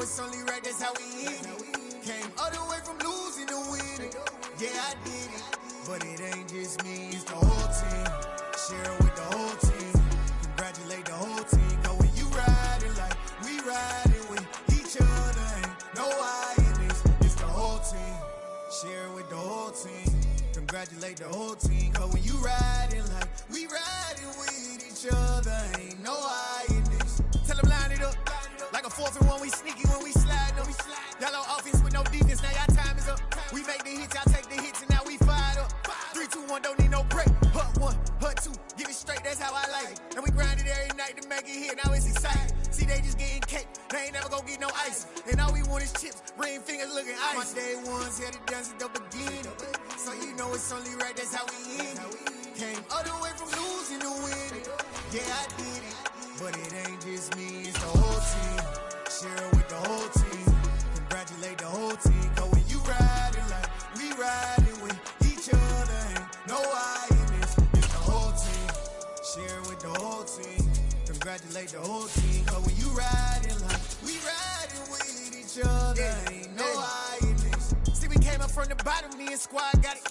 it's only right, that's how we end it. Came all the way from losing to winning. Yeah, I did it, but it ain't just me, it's the whole team. Share it with the whole team. Congratulate the whole team. Cause when you riding like we riding with each other, ain't no I in this, it's the whole team. Share it with the whole team. Congratulate the whole team. Cause when you riding like we riding with each other, ain't no I in this. Tell them line it up. Like a 4th and 1, we sneaky when we slide them. Y'all on offense with no defense, now y'all time is up. We make the hits, y'all take the hits, and now we fired up. 3, 2, 1, don't need no break. Hut 1, hut 2, give it straight, that's how I like it. And we grind it every night to make it hit, now it's exciting. See, they just getting cake, they ain't never gonna get no ice. And all we want is chips, ring fingers looking ice. My day ones had it done since the beginning. So you know it's only right, that's how we end it. Came all the way from losing to winning. Yeah, I did it, but it ain't just me, it's the whole team. Share it with the whole team. Congratulate the whole team. Cause when you riding like we riding with each other, ain't no I in this, it's the whole team. Share it with the whole team. Congratulate the whole team. Cause when you riding like we riding with each other, ain't no I in this. See, we came up from the bottom, me and squad got it.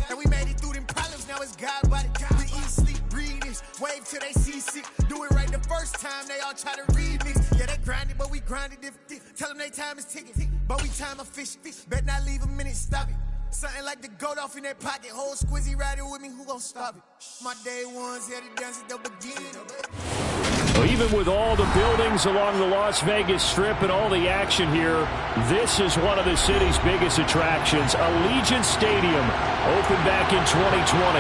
And we made it through them problems, now it's God body. We eat, sleep, breathe this, wave till they see sick. Do it right the first time, they all try to remix. Yeah, they grinded, but we grinded different. Tell them they time is ticking, but we time a fish. Bet not leave a minute, stop it. Something like the goat off in that pocket. Whole squizzy riding with me, who gon' stop it? My day ones had it done since the beginning. Well, even with all the buildings along the Las Vegas Strip and all the action here, this is one of the city's biggest attractions. Allegiant Stadium opened back in 2020.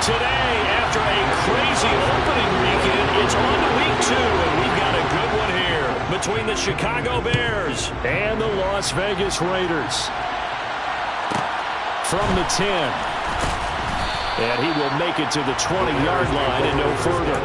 Today, after a crazy opening weekend, it's on to week 2, and we've got a good one here between the Chicago Bears and the Las Vegas Raiders. From the 10. And he will make it to the 20-yard line and no further.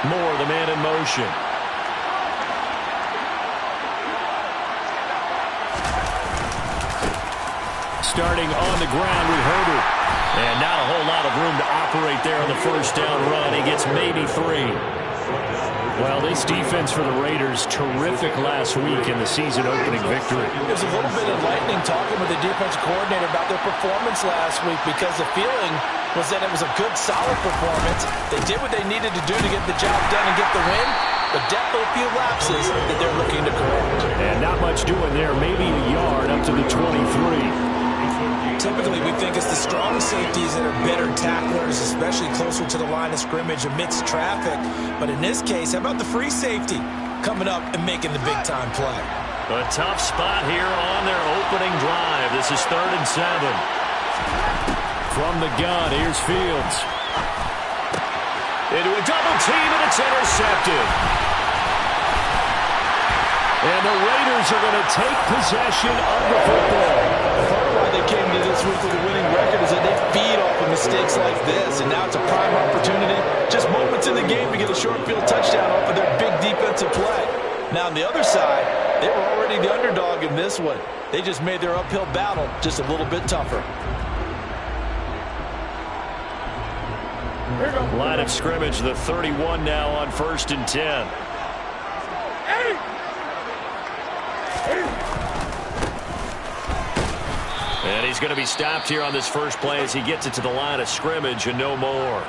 Moore, the man in motion. Starting on the ground with Herbert. And not a whole lot of room to operate there on the first down run. He gets maybe 3. Well, this defense for the Raiders, terrific last week in the season-opening victory. It was a little bit enlightening talking with the defensive coordinator about their performance last week, because the feeling was that it was a good, solid performance. They did what they needed to do to get the job done and get the win, but definitely a few lapses that they're looking to correct. And not much doing there, maybe a yard up to the 23. Typically, we think it's the strong safeties that are better tacklers, especially closer to the line of scrimmage amidst traffic. But in this case, how about the free safety coming up and making the big-time play? A tough spot here on their opening drive. This is 3rd and 7. From the gun, here's Fields. Into a double team, and it's intercepted. And the Raiders are going to take possession of the football. Part of why they came to this week with a winning record is that they feed off of mistakes like this, and now it's a prime opportunity, just moments in the game, to get a short field touchdown off of their big defensive play. Now on the other side, they were already the underdog in this one. They just made their uphill battle just a little bit tougher. Line of scrimmage, the 31 now on 1st and 10. And he's going to be stopped here on this first play as he gets it to the line of scrimmage and no more.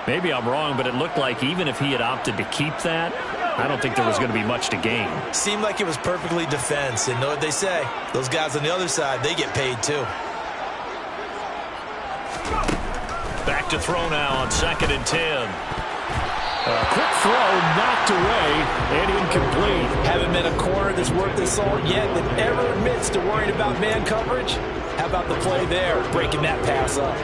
Maybe I'm wrong, but it looked like even if he had opted to keep that, I don't think there was going to be much to gain. Seemed like it was perfectly defense. And know what they say? Those guys on the other side, they get paid too. Back to throw now on 2nd and 10. A quick throw knocked away and incomplete. Haven't been a corner that's worth the salt yet that ever admits to worrying about man coverage. How about the play there, breaking that pass up?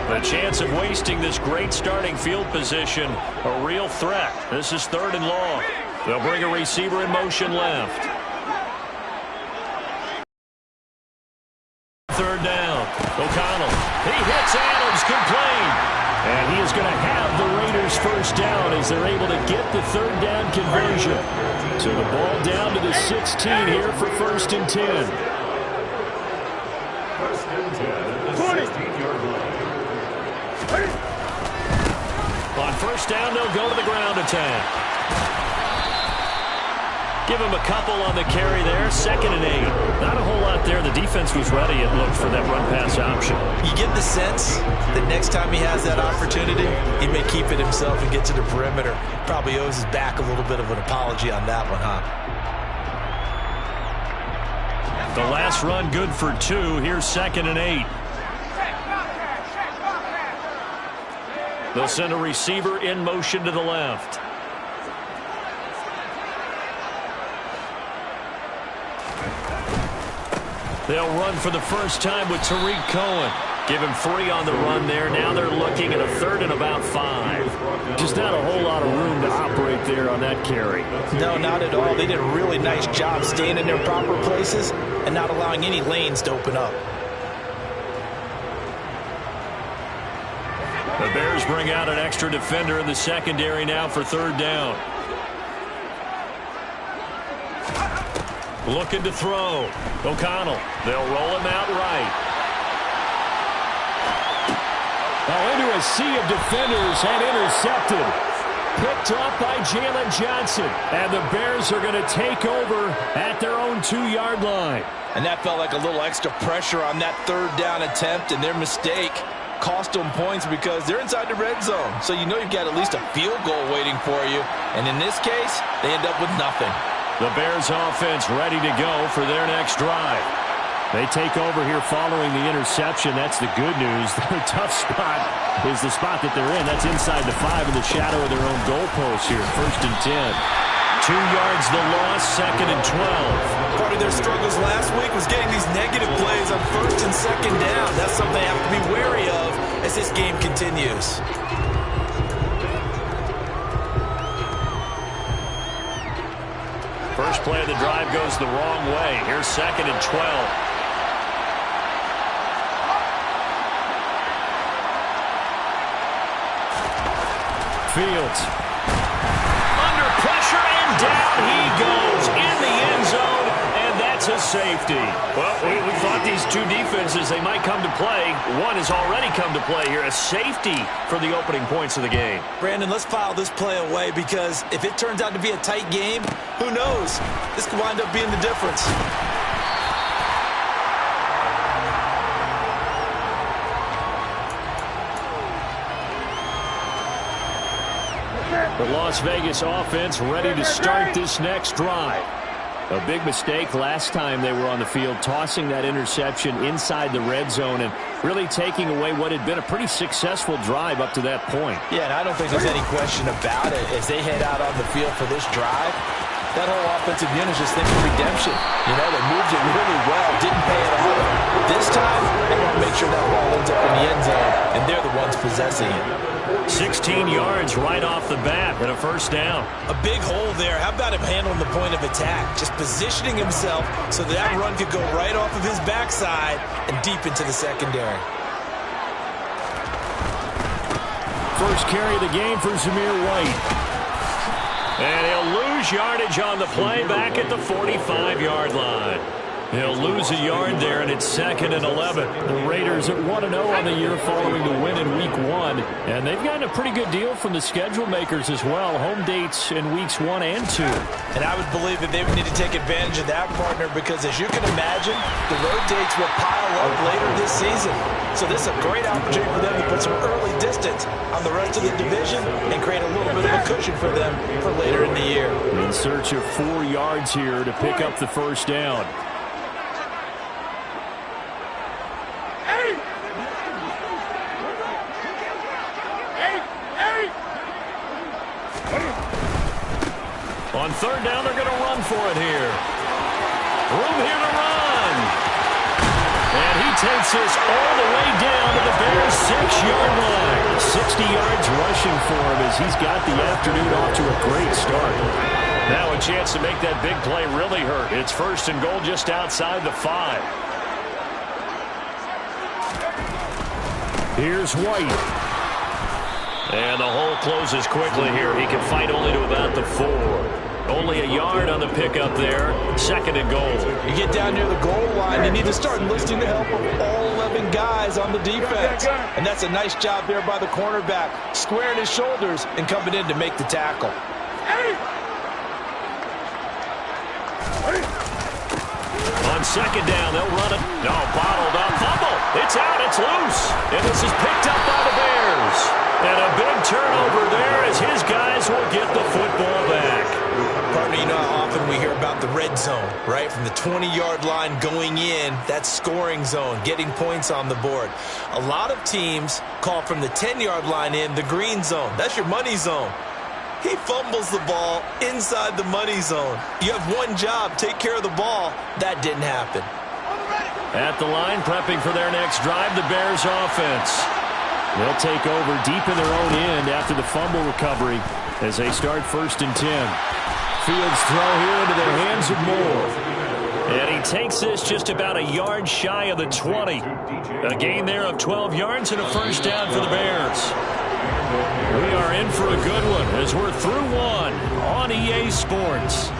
The chance of wasting this great starting field position, a real threat. This is 3rd and long. They'll bring a receiver in motion left. 3rd down. O'Connell. He hits Adams, complete. And he is going to have the Raiders first down as they're able to get the third down conversion. So the ball down to the 16 here for 1st and 10. On first down, they'll go to the ground attack. Give him a couple on the carry there. 2nd and 8. Not a whole lot there. The defense was ready, it looked, for that run-pass option. You get the sense that next time he has that opportunity, he may keep it himself and get to the perimeter. Probably owes his back a little bit of an apology on that one, huh? The last run good for 2. Here's 2nd and 8. They'll send a receiver in motion to the left. They'll run for the first time with Tariq Cohen. Give him 3 on the run there. Now they're looking at a 3rd and about 5. Just not a whole lot of room to operate there on that carry. No, not at all. They did a really nice job staying in their proper places and not allowing any lanes to open up. The Bears bring out an extra defender in the secondary now for 3rd down. Looking to throw. O'Connell. They'll roll him out right. Into a sea of defenders and intercepted. Picked off by Jalen Johnson. And the Bears are going to take over at their own 2-yard line. And that felt like a little extra pressure on that 3rd down attempt, and their mistake cost them points because they're inside the red zone. So you know you've got at least a field goal waiting for you. And in this case, they end up with nothing. The Bears offense ready to go for their next drive. They take over here following the interception. That's the good news. Their tough spot is the spot that they're in. That's inside the 5 in the shadow of their own goalpost here. 1st and 10. 2 yards the loss, 2nd and 12. Part of their struggles last week was getting these negative plays on 1st and 2nd down. That's something they have to be wary of as this game continues. First play of the drive goes the wrong way. Here's 2nd and 12. Fields. Under pressure, and down he goes in the end zone, and that's a safety. Well, we thought these two defenses, they might come to play. One has already come to play here, a safety for the opening points of the game. Brandon, let's file this play away because if it turns out to be a tight game, who knows? This could wind up being the difference. The Las Vegas offense ready to start this next drive. A big mistake last time they were on the field, tossing that interception inside the red zone and really taking away what had been a pretty successful drive up to that point. Yeah, and I don't think there's any question about it. As they head out on the field for this drive, that whole offensive unit is just thinking redemption. You know, they moved it really well, didn't pay it off. This time, they want to make sure that ball ends up in the end zone, and they're the ones possessing it. 16 yards right off the bat and a first down. A big hole there. How about him handling the point of attack? Just positioning himself so that run could go right off of his backside and deep into the secondary. First carry of the game for Zamir White. And he'll lose yardage on the play back at the 45-yard line. He'll lose a yard there, and it's 2nd and 11. The Raiders at 1-0 on the year following the win in Week 1. And they've gotten a pretty good deal from the schedule makers as well. Home dates in Weeks 1 and 2. And I would believe that they would need to take advantage of that, partner, because as you can imagine, the road dates will pile up later this season. So this is a great opportunity for them to put some early distance on the rest of the division and create a little bit of a cushion for them for later in the year. In search of 4 yards here to pick up the first down. On third down, they're going to run for it here. Room here to run. And he takes this all the way down to the Bears' 6-yard line. 60 yards rushing for him as he's got the afternoon off to a great start. Now a chance to make that big play really hurt. It's 1st and goal just outside the 5. Here's White. And the hole closes quickly here. He can fight only to about the 4. Only a yard on the pickup there. 2nd and goal. You get down near the goal line, you need to start enlisting the help of all 11 guys on the defense. And that's a nice job there by the cornerback, squaring his shoulders and coming in to make the tackle. On 2nd down, they'll run it. No, bottled up. Fumble. It's out. It's loose. And this is picked up by the Bears. And a big turnover there as his guys will get the football back. Partner, you know how often we hear about the red zone, right? From the 20-yard line going in, that's scoring zone, getting points on the board. A lot of teams call from the 10-yard line in the green zone. That's your money zone. He fumbles the ball inside the money zone. You have one job, take care of the ball. That didn't happen. At the line, prepping for their next drive, the Bears offense. They'll take over deep in their own end after the fumble recovery as they start 1st and 10. Fields throw here into the hands of Moore. And he takes this just about a yard shy of the 20. A gain there of 12 yards and a 1st down for the Bears. We are in for a good one as we're through 1 on EA Sports.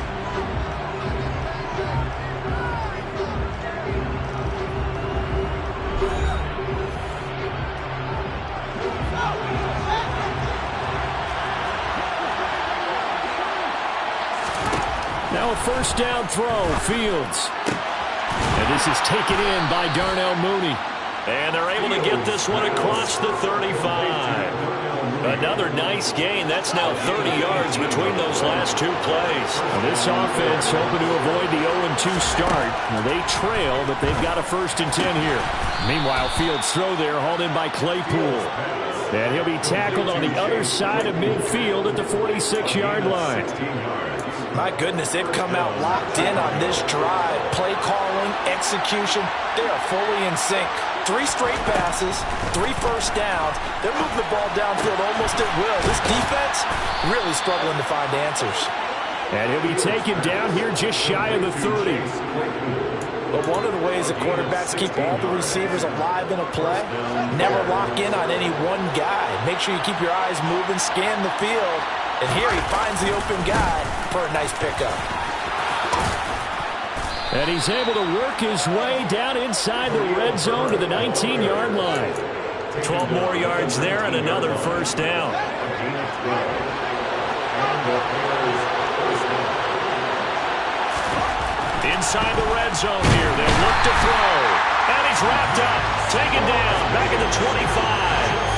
Now a 1st down throw, Fields. And this is taken in by Darnell Mooney. And they're able to get this one across the 35. Another nice gain. That's now 30 yards between those last 2 plays. Well, this offense hoping to avoid the 0-2 start. Well, they trail, but they've got a 1st and 10 here. Meanwhile, Fields' throw there hauled in by Claypool. And he'll be tackled on the other side of midfield at the 46-yard line. My goodness, they've come out locked in on this drive. Play calling, execution, they are fully in sync. 3 straight passes, 3 first downs. They're moving the ball downfield almost at will. This defense really struggling to find answers. And he'll be taken down here just shy of the 30. But one of the ways that quarterbacks keep all the receivers alive in a play, never lock in on any one guy. Make sure you keep your eyes moving, scan the field. And here he finds the open guy for a nice pickup. And he's able to work his way down inside the red zone to the 19-yard line. 12 more yards there and another 1st down. Inside the red zone here. They look to throw. And he's wrapped up. Taken down. Back at the 25.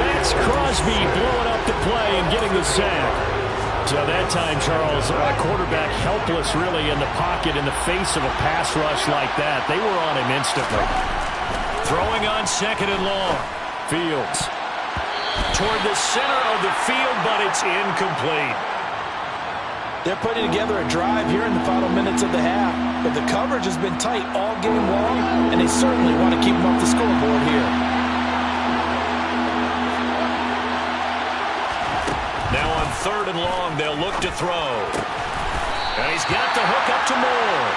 Max Crosby blowing up the play and getting the sack. So that time, Charles, a quarterback helpless really in the pocket in the face of a pass rush like that. They were on him instantly. Throwing on 2nd and long. Fields. Toward the center of the field, but it's incomplete. They're putting together a drive here in the final minutes of the half. But the coverage has been tight all game long, and they certainly want to keep them off the scoreboard here. Now on 3rd and long, they'll look to throw. And he's got the hook up to Moore.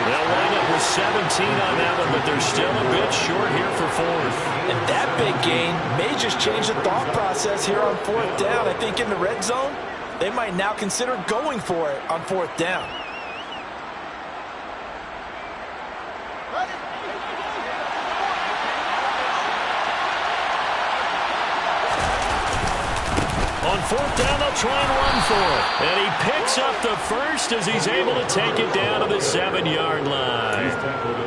They'll wind up with 17 on that one, but they're still a bit short here for 4th. And that big gain may just change the thought process here on 4th down. I think in the red zone, they might now consider going for it on 4th down. On 4th down, they'll try and run for it. And he picks up the 1st as he's able to take it down to the 7-yard line.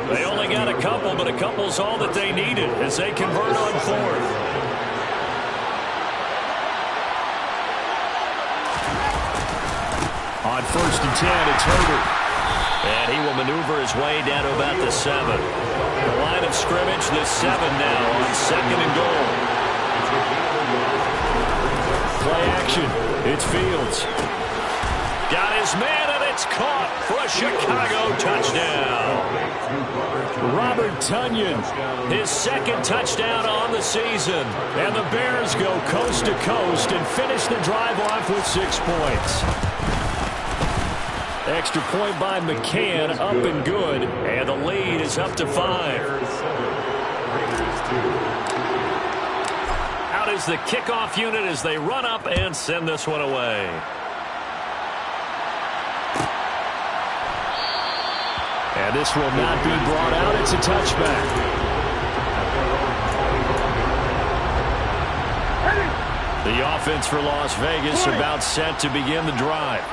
They only got a couple, but a couple's all that they needed as they convert on 4th. On 1st and 10, it's Herbert. And he will maneuver his way down to about the 7. The line of scrimmage, the 7 now on 2nd and goal. Play action. It's Fields. Got his man, and it's caught for a Chicago touchdown. Robert Tonyan. His 2nd touchdown on the season. And the Bears go coast to coast and finish the drive off with 6 points. Extra point by McCann, up and good. And the lead is up to 5. is the kickoff unit as they run up and send this one away. And this will not be brought out. It's a touchback. The offense for Las Vegas about set to begin the drive.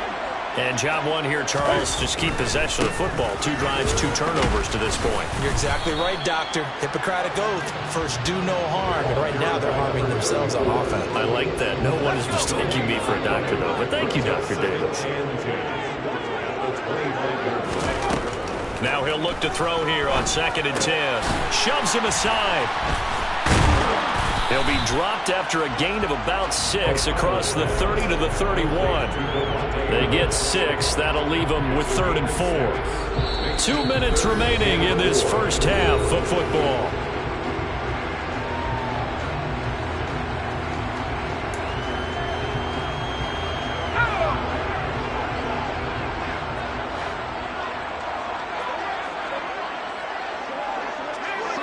And job one here, Charles, just keep possession of the football. 2 drives, 2 turnovers to this point. You're exactly right, Doctor. Hippocratic oath. First, do no harm. And right now, they're harming themselves on offense. I like that. No one is mistaking me for a doctor, though. But thank you, Dr. Davis. Now he'll look to throw here on 2nd and 10. Shoves him aside. He'll be dropped after a gain of about 6 across the 30 to the 31. They get 6. That'll leave them with 3rd and 4. 2 minutes remaining in this first half of football.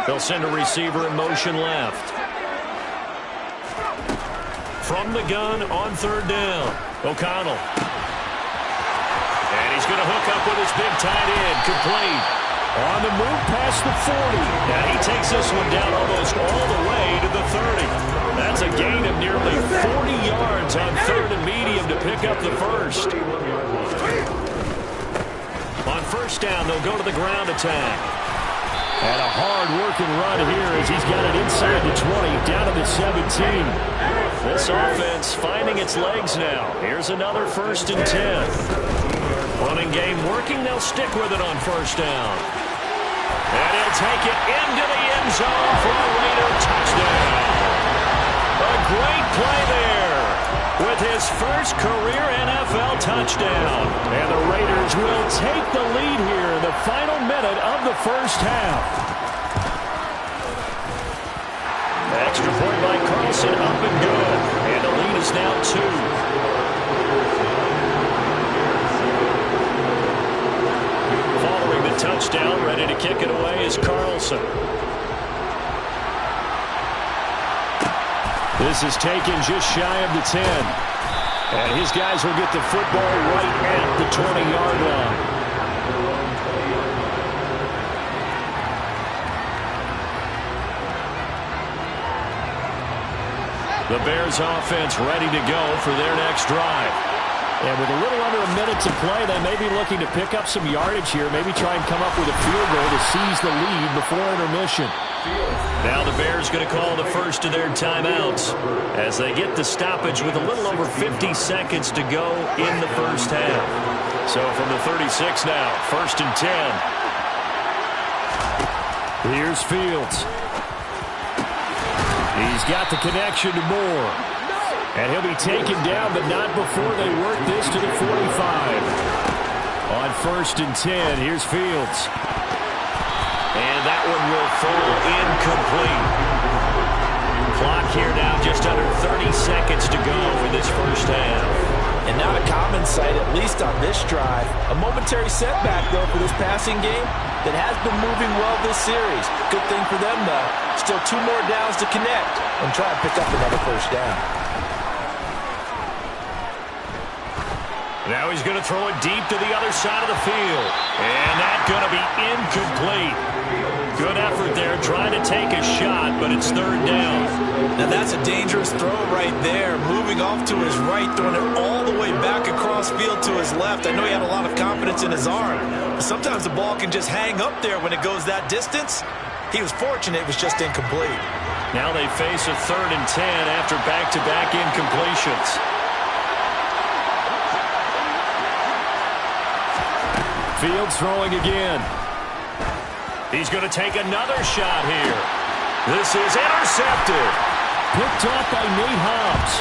They'll send a receiver in motion left. From the gun on 3rd down, O'Connell. And he's going to hook up with his big tight end, complete. On the move past the 40. And he takes this one down almost all the way to the 30. That's a gain of nearly 40 yards on 3rd and medium to pick up the first. On 1st down, they'll go to the ground attack. And a hard-working run here as he's got it inside the 20, down to the 17. This offense finding its legs now. Here's another 1st and 10. Running game working. They'll stick with it on 1st down. And he'll take it into the end zone for a Raider touchdown. A great play there with his first career NFL touchdown. And the Raiders will take the lead here in the final minute of the first half. Extra point by Carlson, up and good. And the lead is now 2. Following the touchdown, ready to kick it away is Carlson. This is taken just shy of the 10. And his guys will get the football right at the 20-yard line. The Bears offense ready to go for their next drive. And with a little under a minute to play, they may be looking to pick up some yardage here, maybe try and come up with a field goal to seize the lead before intermission. Now the Bears going to call the first of their timeouts as they get the stoppage with a little over 50 seconds to go in the first half. So from the 36 now, 1st and 10. Here's Fields. He's got the connection to Moore. And he'll be taken down, but not before they work this to the 45. On 1st and 10, here's Fields. And that one will fall incomplete. Clock here now just under 30 seconds to go for this first half. And not a common sight, at least on this drive. A momentary setback, though, for this passing game that has been moving well this series. Good thing for them, though. Still 2 more downs to connect and try and pick up another 1st down. Now he's going to throw it deep to the other side of the field. And that's going to be incomplete. Good effort there trying to take a shot, but it's 3rd down. Now that's a dangerous throw right there. Moving off to his right, throwing it all the way back across field to his left. I know he had a lot of confidence in his arm. But sometimes the ball can just hang up there when it goes that distance. He was fortunate it was just incomplete. Now they face a 3rd and 10 after back-to-back incompletions. Fields throwing again. He's going to take another shot here. This is intercepted. Picked off by Nate Hobbs.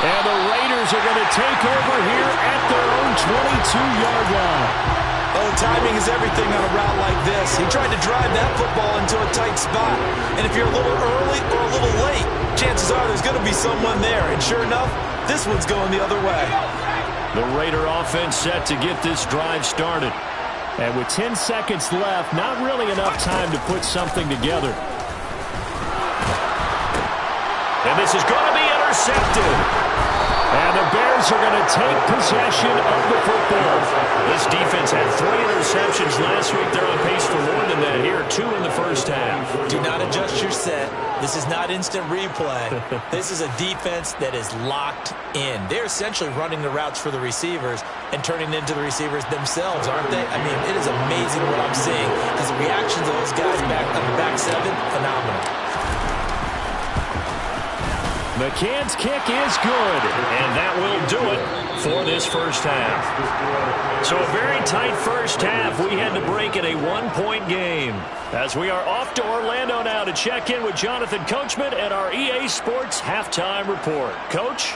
And the Raiders are going to take over here at their own 22-yard line. Oh, timing is everything on a route like this. He tried to drive that football into a tight spot. And if you're a little early or a little late, chances are there's going to be someone there. And sure enough, this one's going the other way. The Raider offense set to get this drive started. And with 10 seconds left, not really enough time to put something together. And this is going to be intercepted. And the Bears are going to take possession of the football. This defense had 3 interceptions last week. They're on pace for more than that here, 2 in the first half. Do not adjust your set. This is not instant replay. This is a defense that is locked in. They're essentially running the routes for the receivers and turning into the receivers themselves, aren't they? I mean, it is amazing what I'm seeing because the reactions of those guys back on the back 7, phenomenal. McCann's kick is good, and that will do it for this first half. So a very tight first half. We had to break in a 1-point game. As we are off to Orlando now to check in with Jonathan Coachman at our EA Sports Halftime Report. Coach?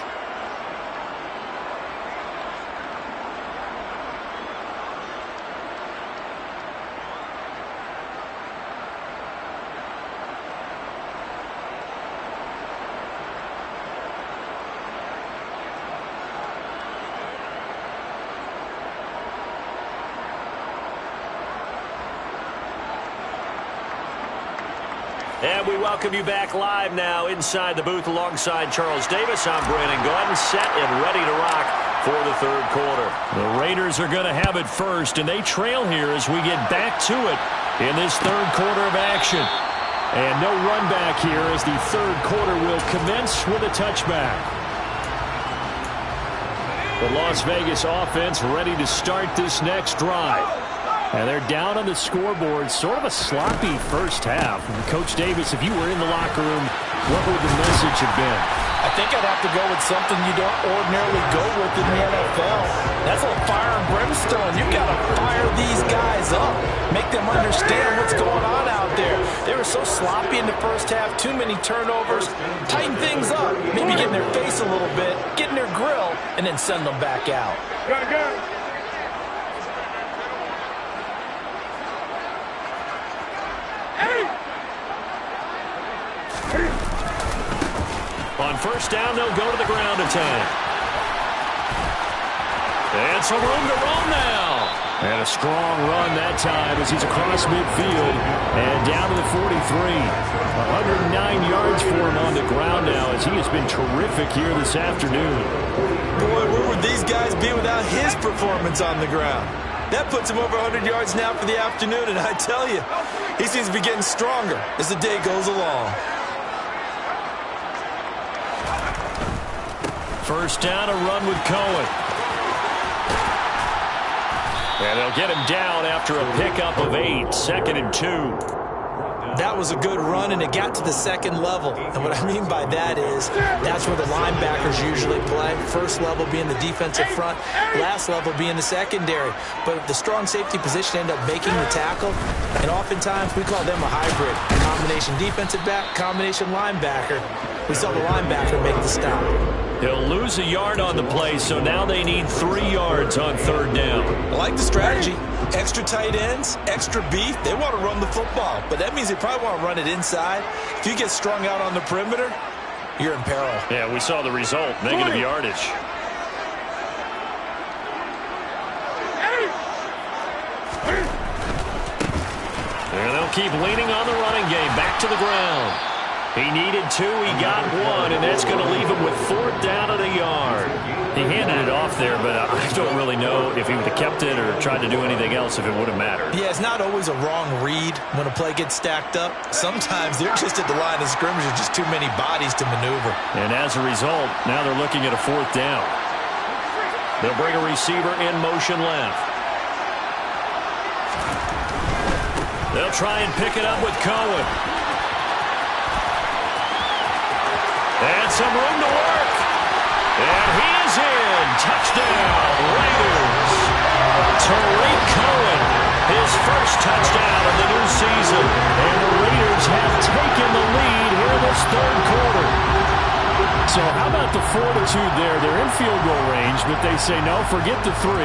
And we welcome you back live now inside the booth alongside Charles Davis. I'm Brandon Glenn, set and ready to rock for the third quarter. The Raiders are going to have it first, and they trail here as we get back to it in this third quarter of action. And no run back here as the third quarter will commence with a touchback. The Las Vegas offense ready to start this next drive. And they're down on the scoreboard. Sort of a sloppy first half. And Coach Davis, if you were in the locker room, what would the message have been? I think I'd have to go with something you don't ordinarily go with in the NFL. That's like fire and brimstone. You've got to fire these guys up. Make them understand what's going on out there. They were so sloppy in the first half. Too many turnovers. Tighten things up. Maybe get in their face a little bit. Get in their grill. And then send them back out. On first down, they'll go to the ground attack. And some room to roam now. And a strong run that time as he's across midfield and down to the 43. 109 yards for him on the ground now as he has been terrific here this afternoon. Boy, where would these guys be without his performance on the ground? That puts him over 100 yards now for the afternoon, and I tell you, he seems to be getting stronger as the day goes along. First down, a run with Cohen. And they'll get him down after a pickup of 8, 2nd and 2. That was a good run, and it got to the second level. And what I mean by that is that's where the linebackers usually play. First level being the defensive front, last level being the secondary. But the strong safety position end up making the tackle, and oftentimes we call them a hybrid. Combination defensive back, combination linebacker. We saw the linebacker make the stop. He'll lose a yard on the play, so now they need 3 yards on third down. I like the strategy. Extra tight ends, extra beef. They want to run the football, but that means they probably want to run it inside. If you get strung out on the perimeter, you're in peril. Yeah, we saw the result, negative yardage. And they'll keep leaning on the running game. Back to the ground. He needed 2, he got 1, and that's going to leave him with 4th down at a yard. He handed it off there, but I don't really know if he would have kept it or tried to do anything else if it would have mattered. Yeah, it's not always a wrong read when a play gets stacked up. Sometimes they're just at the line of scrimmage with just too many bodies to maneuver. And as a result, now they're looking at a 4th down. They'll bring a receiver in motion left. They'll try and pick it up with Cohen. And some room to work. And he is in. Touchdown, Raiders. Tariq Cohen, his first touchdown of the new season. And the Raiders have taken the lead here in this third quarter. So how about the fortitude there? They're in field goal range, but they say, no, forget the 3.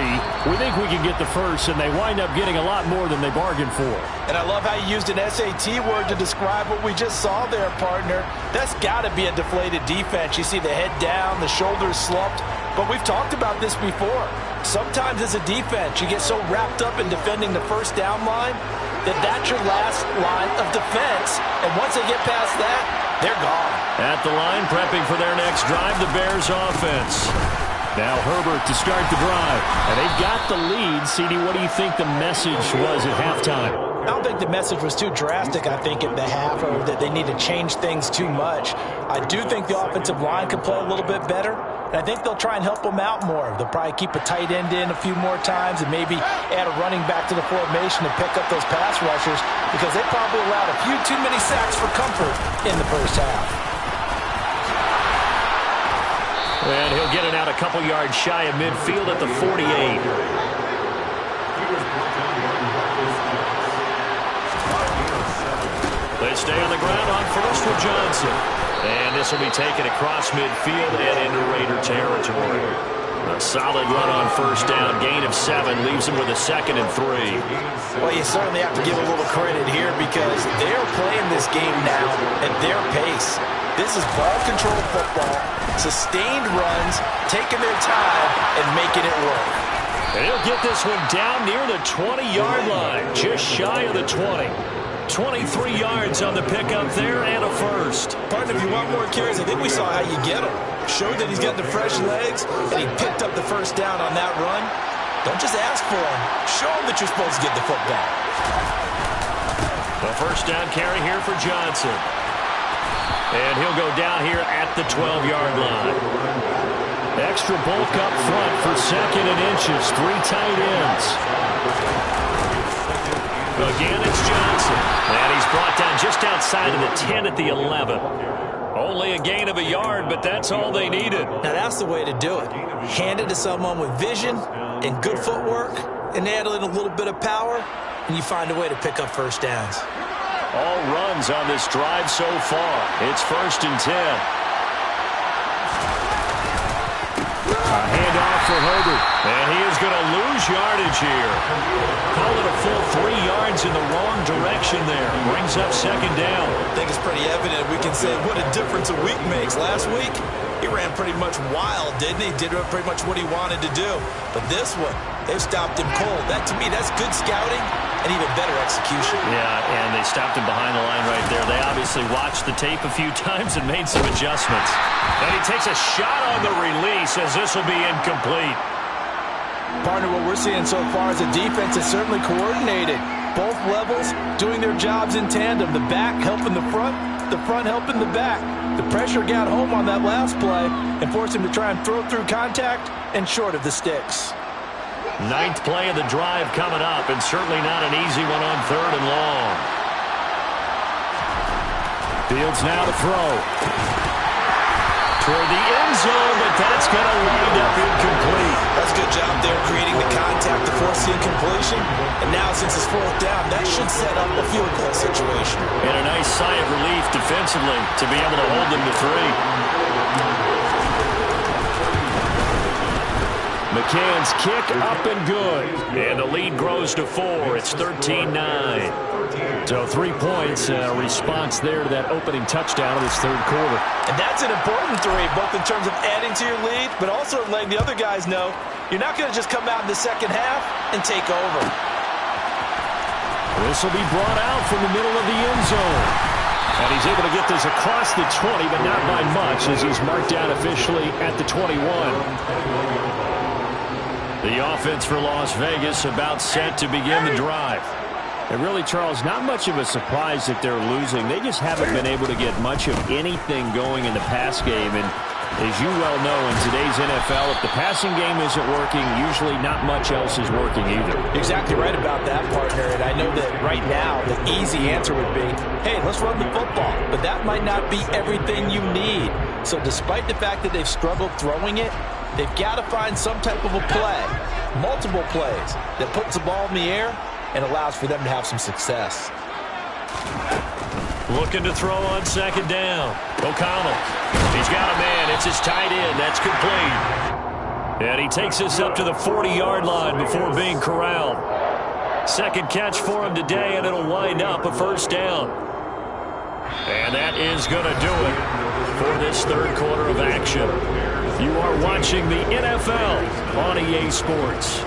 We think we can get the first, and they wind up getting a lot more than they bargained for. And I love how you used an SAT word to describe what we just saw there, partner. That's got to be a deflated defense. You see the head down, the shoulders slumped. But we've talked about this before. Sometimes as a defense, you get so wrapped up in defending the first down line, that that's your last line of defense. And once they get past that, they're gone. At the line, prepping for their next drive, the Bears offense. Now Herbert to start the drive. And they've got the lead. CD, what do you think the message was at halftime? I don't think the message was too drastic, I think, at the half, or that they need to change things too much. I do think the offensive line could play a little bit better, and I think they'll try and help them out more. They'll probably keep a tight end in a few more times and maybe add a running back to the formation to pick up those pass rushers, because they probably allowed a few too many sacks for comfort in the first half. And he'll get it out a couple yards shy of midfield at the 48. They stay on the ground on first with Johnson. And this will be taken across midfield and into Raider territory. A solid run on first down. Gain of 7 leaves him with a 2nd and 3. Well, you certainly have to give a little credit here because they're playing this game now at their pace. This is ball control football, sustained runs, taking their time, and making it work. And he'll get this one down near the 20-yard line, just shy of the 20. 23 yards on the pickup there and a first. Partner, if you want more carries, I think we saw how you get him. Showed that he's got the fresh legs, and he picked up the first down on that run. Don't just ask for him. Show him that you're supposed to get the football. The first down carry here for Johnson. And he'll go down here at the 12-yard line. Extra bulk up front for 2nd and inches. 3 tight ends. Again, it's Johnson. And he's brought down just outside of the 10 at the 11. Only a gain of a yard, but that's all they needed. Now, that's the way to do it. Hand it to someone with vision and good footwork and add in a little bit of power, and you find a way to pick up first downs. All runs on this drive so far. It's 1st and 10. A handoff for Herbert. And he is going to lose yardage here. Call it a full 3 yards in the wrong direction there. Brings up 2nd down. I think it's pretty evident. We can say what a difference a week makes. Last week, he ran pretty much wild, didn't he? Did pretty much what he wanted to do. But this one, they've stopped him cold. That, to me, that's good scouting and even better execution. Yeah, and they stopped him behind the line right there. They obviously watched the tape a few times and made some adjustments. And he takes a shot on the release as this will be incomplete. Partner, what we're seeing so far is the defense is certainly coordinated. Both levels doing their jobs in tandem. The back helping the front helping the back. The pressure got home on that last play and forced him to try and throw through contact and short of the sticks. 9th play of the drive coming up, and certainly not an easy one on 3rd and long. Fields now to throw. Toward the end zone, but that's going to wind up incomplete. That's a good job there creating the contact to force the incompletion. And now since it's 4th down, that should set up a field goal situation. And a nice sigh of relief defensively to be able to hold them to 3. McCann's kick up and good. And the lead grows to 4. It's 13-9. So 3 points, response there to that opening touchdown of this 3rd quarter. And that's an important 3, both in terms of adding to your lead, but also letting the other guys know you're not going to just come out in the second half and take over. This will be brought out from the middle of the end zone. And he's able to get this across the 20, but not by much, as he's marked down officially at the 21. The offense for Las Vegas about set to begin the drive. And really, Charles, not much of a surprise that they're losing. They just haven't been able to get much of anything going in the pass game. And as you well know, in today's NFL, if the passing game isn't working, usually not much else is working either. Exactly right about that, partner. And I know that right now the easy answer would be, hey, let's run the football. But that might not be everything you need. So despite the fact that they've struggled throwing it, they've got to find some type of a play, multiple plays, that puts the ball in the air and allows for them to have some success. Looking to throw on 2nd down. O'Connell. He's got a man. It's his tight end. That's complete. And he takes this up to the 40-yard line before being corralled. 2nd catch for him today, and it'll wind up a 1st down. And that is going to do it for this 3rd quarter of action. You are watching the NFL on EA Sports.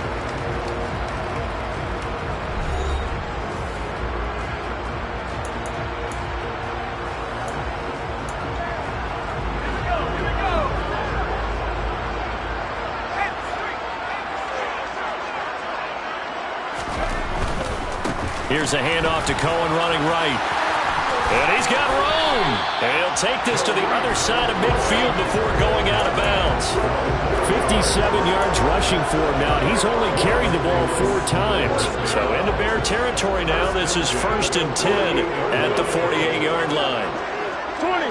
Here's a handoff to Cohen running right. And he's got room. And he'll take this to the other side of midfield before going out of bounds. 57 yards rushing for him now, and he's only carried the ball 4 times. So into Bear territory now. This is 1st and 10 at the 48-yard line. 20.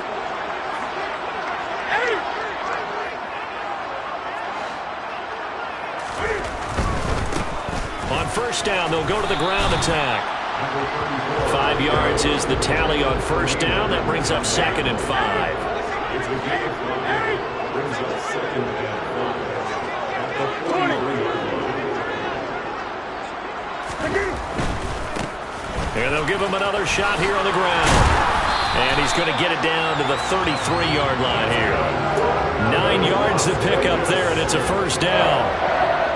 On 1st down, they'll go to the ground attack. 5 yards is the tally on 1st down. That brings up 2nd and 5. And they'll give him another shot here on the ground. And he's going to get it down to the 33-yard line here. 9 yards to pick up there, and it's a 1st down.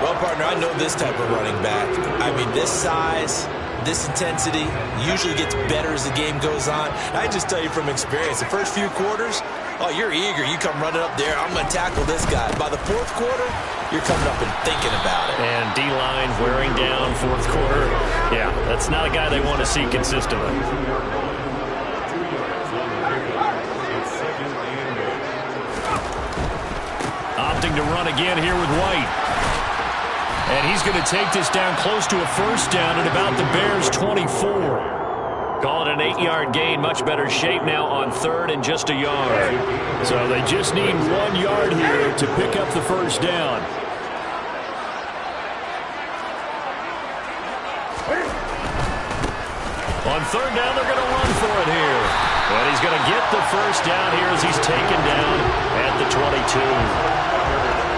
Well, partner, I know this type of running back. I mean, this size, this intensity usually gets better as the game goes on. I just tell you from experience, the first few quarters, oh, you're eager. You come running up there, I'm going to tackle this guy. By the 4th quarter, you're coming up and thinking about it. And D-line wearing down 4th quarter. Yeah, that's not a guy they want to see consistently. Opting to run again here with White. And he's going to take this down close to a 1st down at about the Bears' 24. Call it an 8-yard gain. Much better shape now on 3rd and just a yard. So they just need 1 yard here to pick up the 1st down. On 3rd down, they're going to run for it here. And he's going to get the 1st down here as he's taken down at the 22.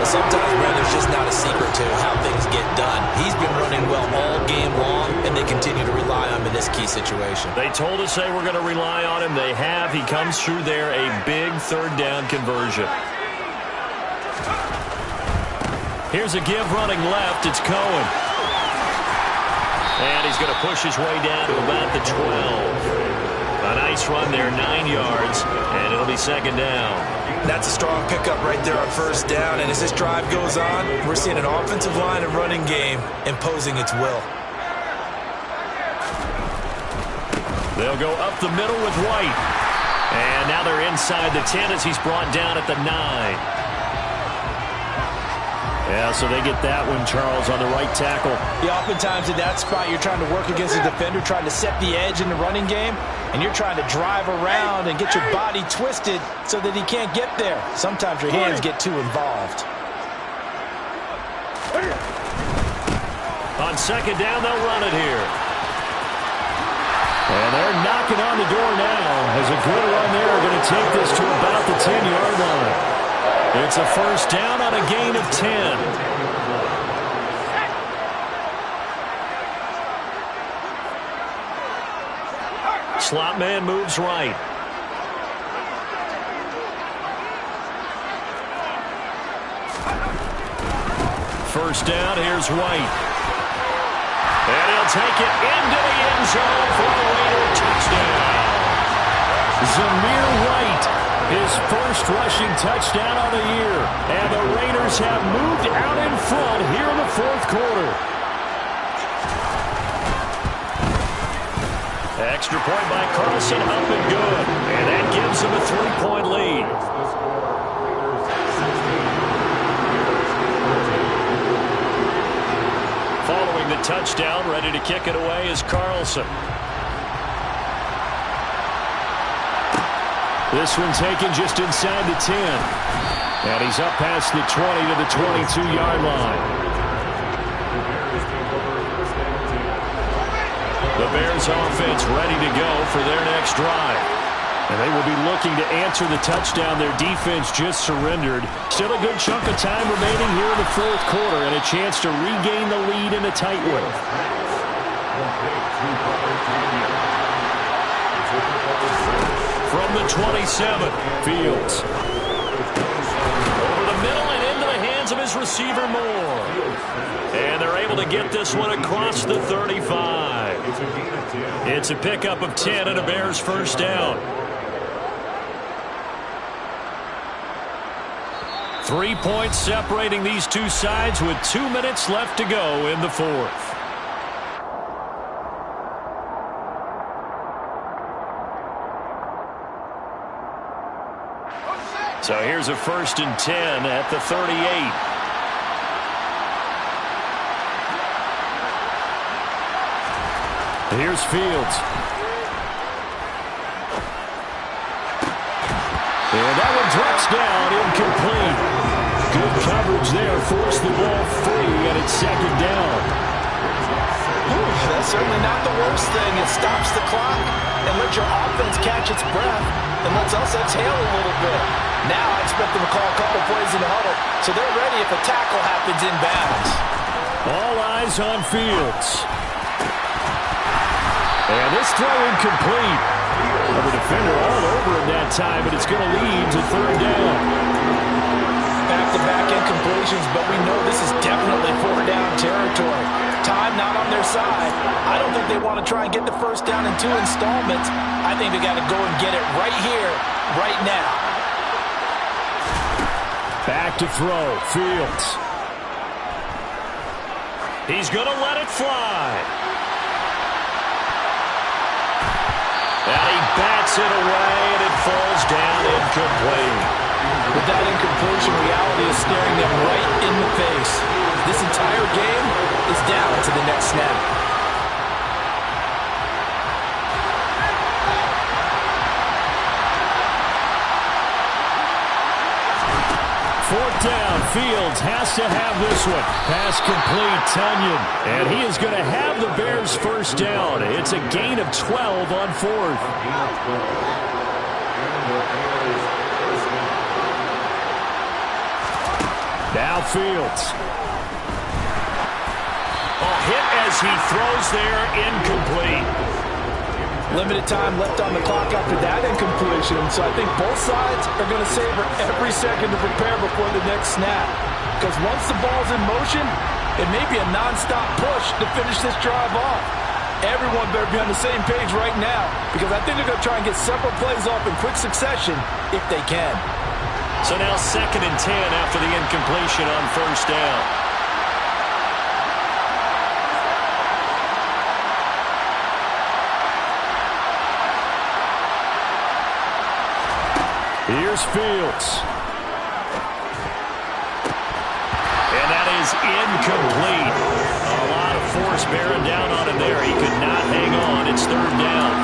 Well, sometimes, Brad, there's just not a secret to how things get done. He's been running well all game long, and they continue to rely on him in this key situation. They told us they were going to rely on him. They have. He comes through there, a big 3rd down conversion. Here's a give running left. It's Cohen. And he's going to push his way down to about the 12. A nice run there, 9 yards, and it'll be 2nd down. That's a strong pickup right there on 1st down, and as this drive goes on, we're seeing an offensive line and running game imposing its will. They'll go up the middle with White. And now they're inside the 10 as he's brought down at the 9. Yeah, so they get that one, Charles, on the right tackle. Yeah, oftentimes in that spot, you're trying to work against a defender, trying to set the edge in the running game, and you're trying to drive around and get your body twisted so that he can't get there. Sometimes your hands get too involved. On 2nd down, they'll run it here. And they're knocking on the door now as a good run there are going to take this to about the 10-yard line. It's a 1st down on a gain of 10. Slot man moves right. First down, here's White. And he'll take it into the end zone for a Raider touchdown. Zamir White, his first rushing touchdown of the year. And the Raiders have moved out in front here in the 4th quarter. Extra point by Carlson, up and good. And that gives him a 3-point lead. Following the touchdown, ready to kick it away is Carlson. This one taken just inside the 10. And he's up past the 20 to the 22-yard line. The Bears offense ready to go for their next drive. And they will be looking to answer the touchdown their defense just surrendered. Still a good chunk of time remaining here in the 4th quarter and a chance to regain the lead in a tight one. From the 27, Fields. Over the middle and into the hands of his receiver Moore. And they're able to get this one across the 35. It's a pickup of 10 and a Bears 1st down. 3 points separating these two sides with 2 minutes left to go in the 4th. So here's a 1st and 10 at the 38. Here's Fields. And that one drops down, incomplete. Good coverage there, forced the ball free, and it's 2nd down. That's certainly not the worst thing. It stops the clock and lets your offense catch its breath and lets us exhale a little bit. Now I expect them to call a couple plays in the huddle, so they're ready if a tackle happens in bounds. All eyes on Fields. And this throw incomplete. The defender all over him that time, but it's going to lead to 3rd down. Back-to-back incompletions, but we know this is definitely 4th down territory. Time not on their side. I don't think they want to try and get the 1st down in 2 installments. I think they got to go and get it right here, right now. Back to throw, Fields. He's going to let it fly. And he bats it away, and it falls down incomplete. With that incompletion, reality is staring them right in the face. This entire game is down to the next snap. Fourth down, Fields has to have this one. Pass complete, Tunyon. And he is going to have the Bears' 1st down. It's a gain of 12 on 4th. Now Fields. A hit as he throws there, incomplete. Limited time left on the clock after that incompletion, so I think both sides are going to savor every second to prepare before the next snap. Because once the ball's in motion, it may be a non-stop push to finish this drive off. Everyone better be on the same page right now, because I think they're going to try and get several plays off in quick succession if they can. So now 2nd and 10 after the incompletion on 1st down. Here's Fields. And that is incomplete. A lot of force bearing down on him there. He could not hang on. It's 3rd down.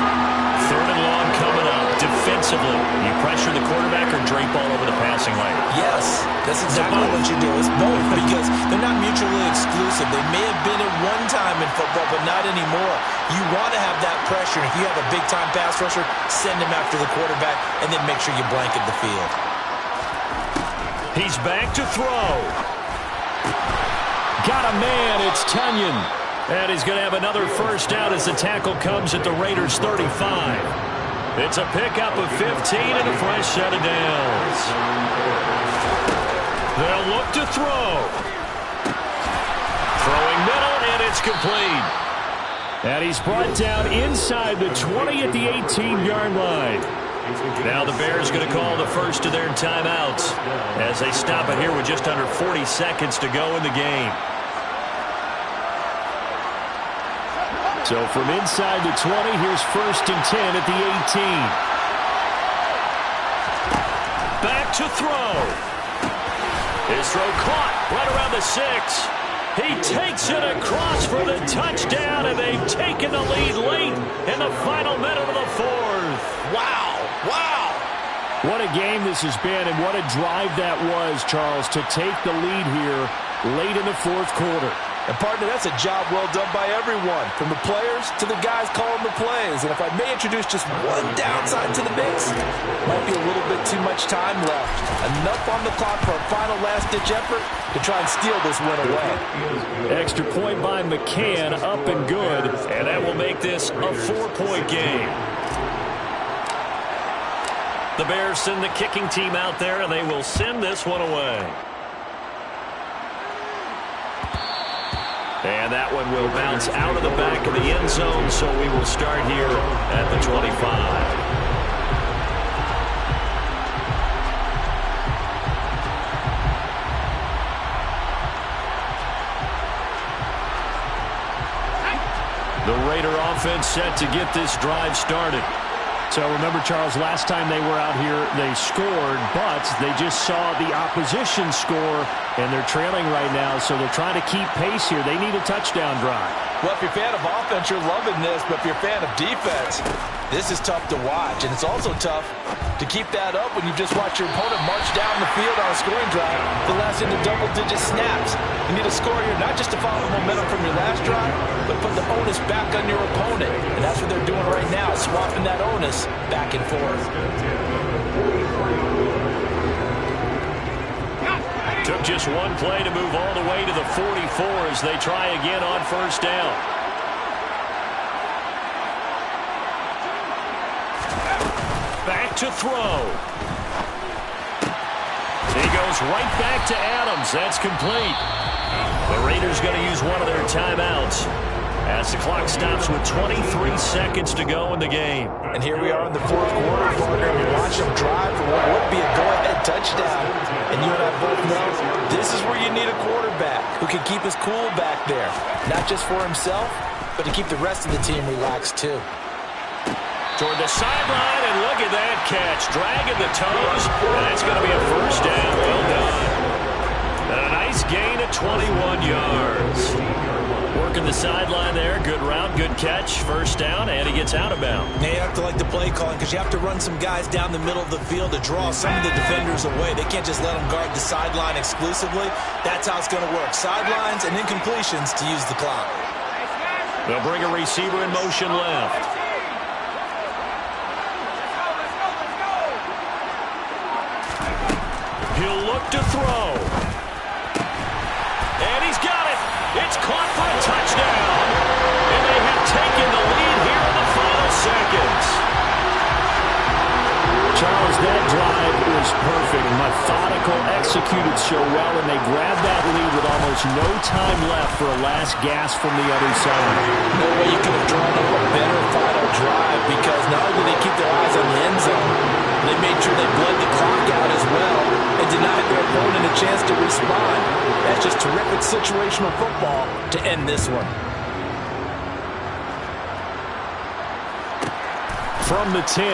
3rd and long coming up. Defensively, you pressure the quarterback or drape all over the passing lane? Yes, that's exactly what you do. It's both, because they're not mutually exclusive. They may have been at one time in football, but not anymore. You want to have that pressure. If you have a big-time pass rusher, send him after the quarterback, and then make sure you blanket the field. He's back to throw. Got a man, it's Tunyon. And he's going to have another 1st down as the tackle comes at the Raiders' 35. It's a pickup of 15 and a fresh set of downs. They'll look to throw. Throwing middle, and it's complete. And he's brought down inside the 20 at the 18-yard line. Now the Bears going to call the first of their timeouts as they stop it here with just under 40 seconds to go in the game. So from inside the 20, here's 1st and 10 at the 18. Back to throw. His throw caught right around the 6. He takes it across for the touchdown, and they've taken the lead late in the final minute of the 4th. Wow. Wow. What a game this has been, and what a drive that was, Charles, to take the lead here late in the 4th quarter. And, partner, that's a job well done by everyone, from the players to the guys calling the plays. And if I may introduce just one downside to the mix, might be a little bit too much time left. Enough on the clock for a final last-ditch effort to try and steal this win away. Extra point by McCann, up and good. And that will make this a 4-point game. The Bears send the kicking team out there, and they will send this one away. And that one will bounce out of the back of the end zone, so we will start here at the 25. The Raider offense set to get this drive started. So remember, Charles, last time they were out here, they scored, but they just saw the opposition score, and they're trailing right now, so they're trying to keep pace here. They need a touchdown drive. Well, if you're a fan of offense, you're loving this, but if you're a fan of defense, this is tough to watch, and it's also tough to keep that up when you just watch your opponent march down the field on a scoring drive that lasts into double-digit snaps. You need a score here, not just to follow the momentum from your last drive, but put the onus back on your opponent, and that's what they're doing right now, swapping that onus back and forth. Took just one play to move all the way to the 44 as they try again on first down. Back to throw. He goes right back to Adams. That's complete. The Raiders going to use one of their timeouts as the clock stops with 23 seconds to go in the game. And here we are in the fourth quarter, partner. We watch them drive for what would be a go-ahead touchdown. And you and I both know this is where you need a quarterback who can keep his cool back there. Not just for himself, but to keep the rest of the team relaxed too. Toward the sideline, and look at that catch. Dragging the toes, and that's going to be a first down. Well done. And a nice gain of 21 yards. Working the sideline there. Good route, good catch. First down, and he gets out of bounds. Now you have to like the play calling because you have to run some guys down the middle of the field to draw some of the defenders away. They can't just let them guard the sideline exclusively. That's how it's going to work. Sidelines and incompletions to use the clock. They'll bring a receiver in motion left. He'll look to throw. And he's got it. It's caught for a touchdown. And they have taken the lead here in the final seconds. Charles, that drive was perfect. Methodical, executed so well, and they grabbed that lead with almost no time left for a last gasp from the other side. No way you could have drawn up a better final drive because not only did they keep their eyes on the end zone, they made sure they bled the clock out as well and denied their opponent a chance to respond. That's just terrific situational football to end this one. From the 10.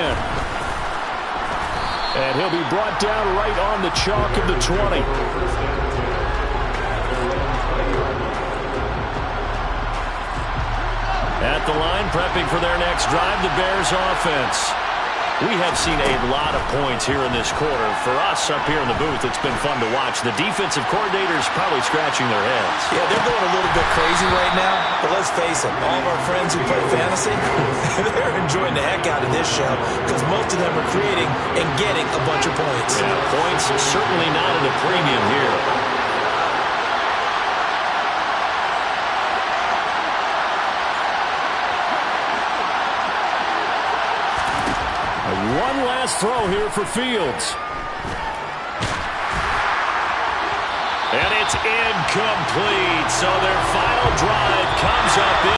And he'll be brought down right on the chalk of the 20. At the line, prepping for their next drive, the Bears offense. We have seen a lot of points here in this quarter. For us up here in the booth, it's been fun to watch. The defensive coordinators probably scratching their heads. Yeah, they're going a little bit crazy right now, but let's face it, all of our friends who play fantasy, they're enjoying the heck out of this show because most of them are creating and getting a bunch of points. Yeah, points certainly not at a premium here. One last throw here for Fields. And it's incomplete. So their final drive comes up